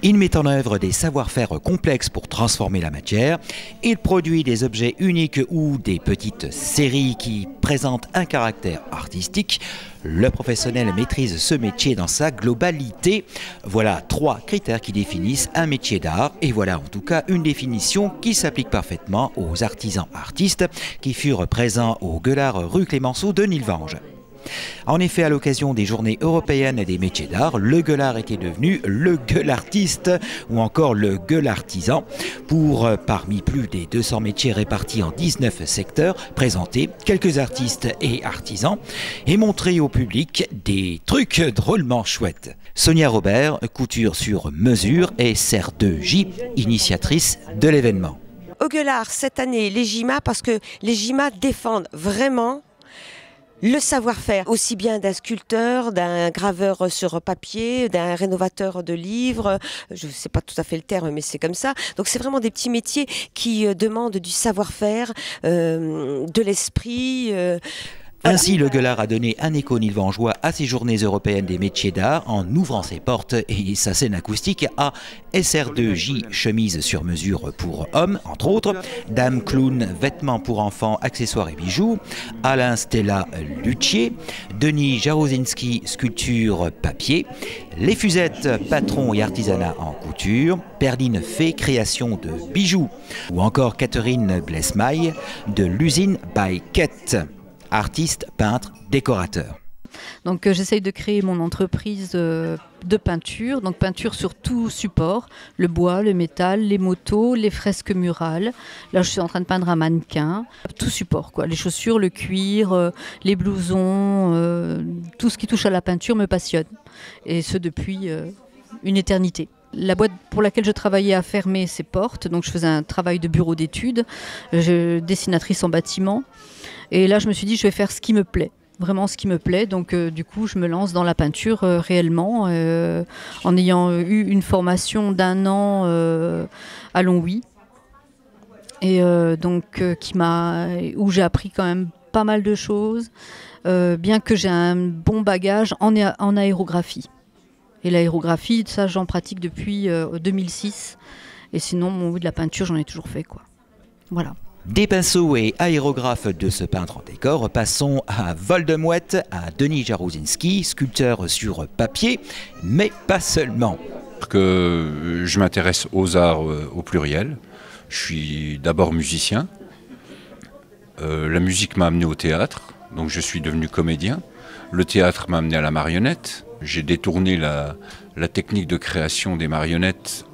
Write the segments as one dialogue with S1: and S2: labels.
S1: Il met en œuvre des savoir-faire complexes pour transformer la matière. Il produit des objets uniques ou des petites séries qui présentent un caractère artistique. Le professionnel maîtrise ce métier dans sa globalité. Voilà 3 critères qui définissent un métier d'art. Et voilà en tout cas une définition qui s'applique parfaitement aux artisans artistes qui furent présents au Gueulard rue Clémenceau de Nilvange. En effet, à l'occasion des Journées européennes des métiers d'art, le gueulard était devenu le gueulartiste ou encore le gueulartisan pour, parmi plus des 200 métiers répartis en 19 secteurs, présenter quelques artistes et artisans et montrer au public des trucs drôlement chouettes. Sonia Robert, couture sur mesure et CR2J, initiatrice de l'événement.
S2: Au Gueulard, cette année, les GIMA, parce que les GIMA défendent vraiment le savoir-faire, aussi bien d'un sculpteur, d'un graveur sur papier, d'un rénovateur de livres, je ne sais pas tout à fait le terme, mais c'est comme ça. Donc c'est vraiment des petits métiers qui demandent du savoir-faire, de l'esprit.
S1: Ainsi, le Gueulard a donné un écho nilvangeois à ces Journées européennes des métiers d'art en ouvrant ses portes et sa scène acoustique à SR2J, chemise sur mesure pour hommes, entre autres, Dame Clown, vêtements pour enfants, accessoires et bijoux, Alain Stella Luthier, Denis Jarozinski, sculpture papier, Les Fusettes, patron et artisanat en couture, Perline Fay, création de bijoux, ou encore Catherine Blesmaille de l'usine by Kett. Artiste, peintre, décorateur.
S3: Donc j'essaye de créer mon entreprise de peinture, donc peinture sur tout support, le bois, le métal, les motos, les fresques murales. Là je suis en train de peindre un mannequin, tout support quoi, les chaussures, le cuir, les blousons, tout ce qui touche à la peinture me passionne et ce depuis une éternité. La boîte pour laquelle je travaillais a fermé ses portes, donc je faisais un travail de bureau d'études, dessinatrice en bâtiment. Et là, je me suis dit, je vais faire ce qui me plaît, vraiment ce qui me plaît. Donc, du coup, je me lance dans la peinture réellement, en ayant eu une formation d'1 an à Longwy. Et où j'ai appris quand même pas mal de choses, bien que j'ai un bon bagage en aérographie. Et l'aérographie, ça, j'en pratique depuis 2006. Et sinon, de la peinture, j'en ai toujours fait, quoi. Voilà.
S1: Des pinceaux et aérographes de ce peintre en décor, passons à Vol de Mouette, à Denis Jarozinski, sculpteur sur papier, mais pas seulement.
S4: Que je m'intéresse aux arts au pluriel. Je suis d'abord musicien. La musique m'a amené au théâtre, donc je suis devenu comédien. Le théâtre m'a amené à la marionnette. J'ai détourné la technique de création des marionnettes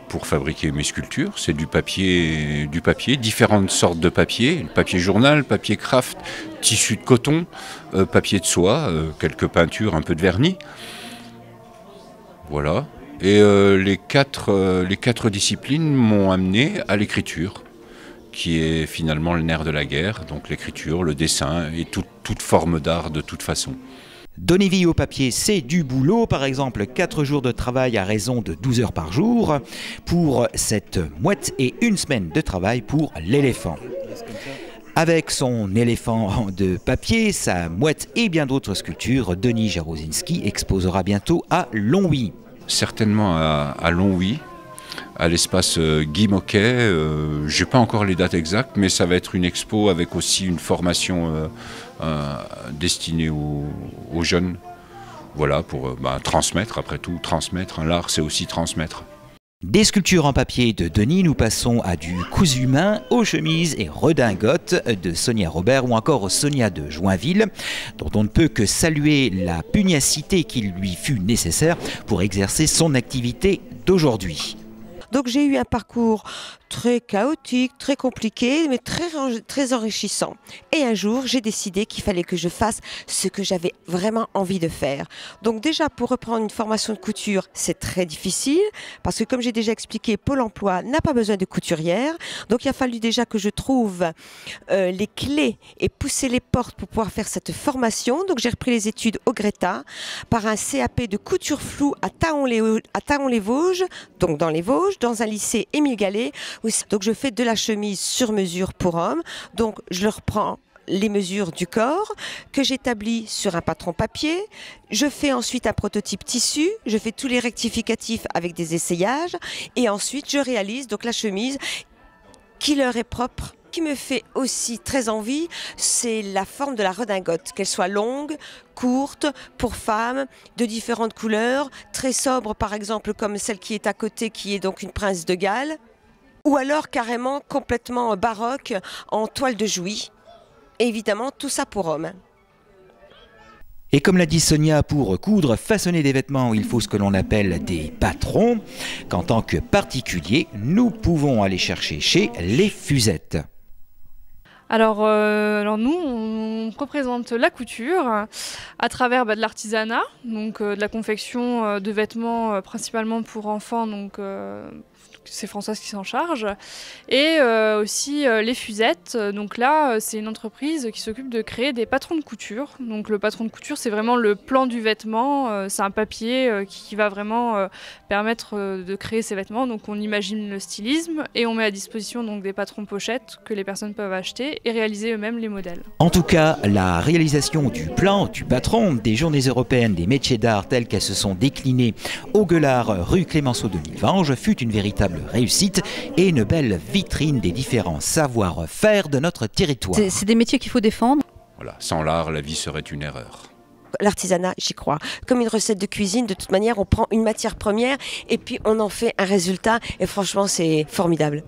S4: pour fabriquer mes sculptures. C'est du papier, différentes sortes de papier, papier journal, papier craft, tissu de coton, papier de soie, quelques peintures, un peu de vernis. Voilà. Et les quatre disciplines m'ont amené à l'écriture, qui est finalement le nerf de la guerre, donc l'écriture, le dessin et toute forme d'art de toute façon.
S1: Donner vie au papier, c'est du boulot. Par exemple, 4 jours de travail à raison de 12 heures par jour pour cette mouette et 1 semaine de travail pour l'éléphant. Avec son éléphant de papier, sa mouette et bien d'autres sculptures, Denis Jarozinski exposera bientôt à Longwy.
S4: Certainement à Longwy, à l'espace Guy Moquet. Je n'ai pas encore les dates exactes, mais ça va être une expo avec aussi une formation destinée aux jeunes. Voilà, pour transmettre, après tout, transmettre. L'art, c'est aussi transmettre.
S1: Des sculptures en papier de Denis, nous passons à du cousu main, aux chemises et redingotes de Sonia Robert ou encore Sonia de Joinville, dont on ne peut que saluer la pugnacité qu'il lui fut nécessaire pour exercer son activité d'aujourd'hui.
S2: Donc j'ai eu un parcours très chaotique, très compliqué, mais très enrichissant. Et un jour, j'ai décidé qu'il fallait que je fasse ce que j'avais vraiment envie de faire. Donc déjà, pour reprendre une formation de couture, c'est très difficile, parce que comme j'ai déjà expliqué, Pôle emploi n'a pas besoin de couturière. Donc il a fallu déjà que je trouve les clés et pousser les portes pour pouvoir faire cette formation. Donc j'ai repris les études au Greta, par un CAP de couture floue à Taon-les-Vosges, donc dans les Vosges, dans un lycée Émile Gallet. Donc je fais de la chemise sur mesure pour hommes. Donc je reprends les mesures du corps que j'établis sur un patron papier. Je fais ensuite un prototype tissu, je fais tous les rectificatifs avec des essayages et ensuite je réalise donc la chemise qui leur est propre. Ce qui me fait aussi très envie, c'est la forme de la redingote, qu'elle soit longue, courte, pour femmes, de différentes couleurs, très sobre par exemple comme celle qui est à côté qui est donc une Prince de Galles, ou alors carrément complètement baroque en toile de Jouy. Et évidemment tout ça pour hommes.
S1: Et comme l'a dit Sonia, pour coudre, façonner des vêtements, il faut ce que l'on appelle des patrons, qu'en tant que particulier, nous pouvons aller chercher chez les Fusettes.
S5: Alors nous, on représente la couture à travers de l'artisanat, donc de la confection de vêtements principalement pour enfants, donc c'est Françoise qui s'en charge, et aussi les Fusettes. Donc là, c'est une entreprise qui s'occupe de créer des patrons de couture. Donc le patron de couture, c'est vraiment le plan du vêtement, c'est un papier qui va vraiment permettre de créer ces vêtements. Donc on imagine le stylisme et on met à disposition donc des patrons pochettes que les personnes peuvent acheter et réaliser eux-mêmes les modèles.
S1: En tout cas, la réalisation du plan, du patron, des journées européennes des métiers d'art telles qu'elles se sont déclinées au Gueulard rue Clémenceau de Nilvange fut une véritable réussite et une belle vitrine des différents savoir-faire de notre territoire.
S3: C'est des métiers qu'il faut défendre.
S4: Voilà, sans l'art, la vie serait une erreur.
S2: L'artisanat, j'y crois. Comme une recette de cuisine, de toute manière, on prend une matière première et puis on en fait un résultat et franchement, c'est formidable.